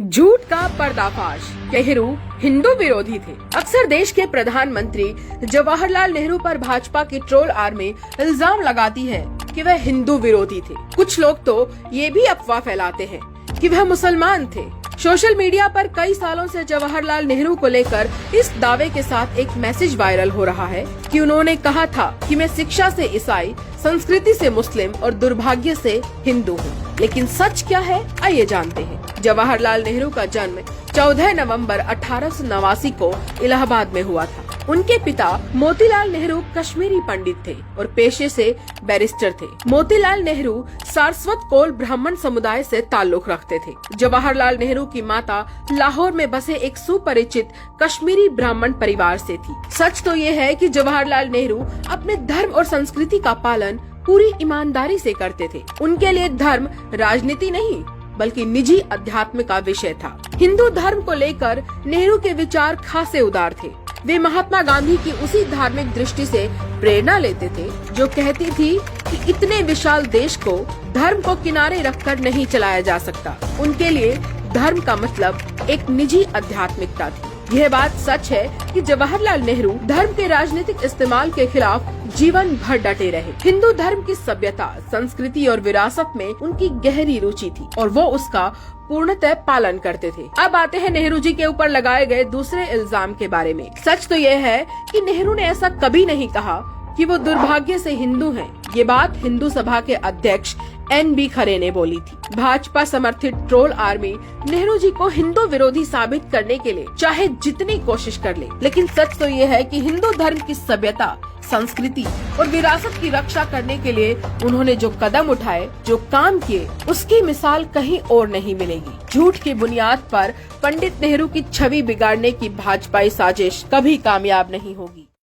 झूठ का पर्दाफाश। नेहरू हिंदू विरोधी थे। अक्सर देश के प्रधानमंत्री जवाहरलाल नेहरू पर भाजपा की ट्रोल आर्मी इल्जाम लगाती है कि वह हिंदू विरोधी थे। कुछ लोग तो ये भी अफवाह फैलाते हैं कि वह मुसलमान थे। सोशल मीडिया पर कई सालों से जवाहरलाल नेहरू को लेकर इस दावे के साथ एक मैसेज वायरल हो रहा है कि उन्होंने कहा था कि मैं शिक्षा से ईसाई, संस्कृति से मुस्लिम और दुर्भाग्य से हिंदू हूँ। लेकिन सच क्या है, आइए जानते हैं। जवाहरलाल नेहरू का जन्म 14 नवंबर 1889 को इलाहाबाद में हुआ था। उनके पिता मोतीलाल नेहरू कश्मीरी पंडित थे और पेशे से बैरिस्टर थे। मोतीलाल नेहरू सारस्वत कोल ब्राह्मण समुदाय से ताल्लुक रखते थे। जवाहरलाल नेहरू की माता लाहौर में बसे एक सुपरिचित कश्मीरी ब्राह्मण परिवार से थी। सच तो ये है कि जवाहरलाल नेहरू अपने धर्म और संस्कृति का पालन पूरी ईमानदारी से करते थे। उनके लिए धर्म राजनीति नहीं बल्कि निजी अध्यात्म का विषय था। हिंदू धर्म को लेकर नेहरू के विचार खासे उदार थे। वे महात्मा गांधी की उसी धार्मिक दृष्टि से प्रेरणा लेते थे जो कहती थी कि इतने विशाल देश को धर्म को किनारे रखकर नहीं चलाया जा सकता। उनके लिए धर्म का मतलब एक निजी आध्यात्मिकता थी। यह बात सच है कि जवाहरलाल नेहरू धर्म के राजनीतिक इस्तेमाल के खिलाफ जीवन भर डटे रहे। हिंदू धर्म की सभ्यता, संस्कृति और विरासत में उनकी गहरी रुचि थी और वो उसका पूर्णतः पालन करते थे। अब आते हैं नेहरू जी के ऊपर लगाए गए दूसरे इल्जाम के बारे में। सच तो यह है कि नेहरू ने ऐसा कभी नहीं कहा कि वो दुर्भाग्य से हिंदू हैं। ये बात हिंदू सभा के अध्यक्ष NB खरे ने बोली थी। भाजपा समर्थित ट्रोल आर्मी नेहरू जी को हिंदू विरोधी साबित करने के लिए चाहे जितनी कोशिश कर ले, लेकिन सच तो ये है कि हिंदू धर्म की सभ्यता, संस्कृति और विरासत की रक्षा करने के लिए उन्होंने जो कदम उठाए, जो काम किए, उसकी मिसाल कहीं और नहीं मिलेगी। झूठ की बुनियाद पर पंडित नेहरू की छवि बिगाड़ने की भाजपाई साजिश कभी कामयाब नहीं होगी।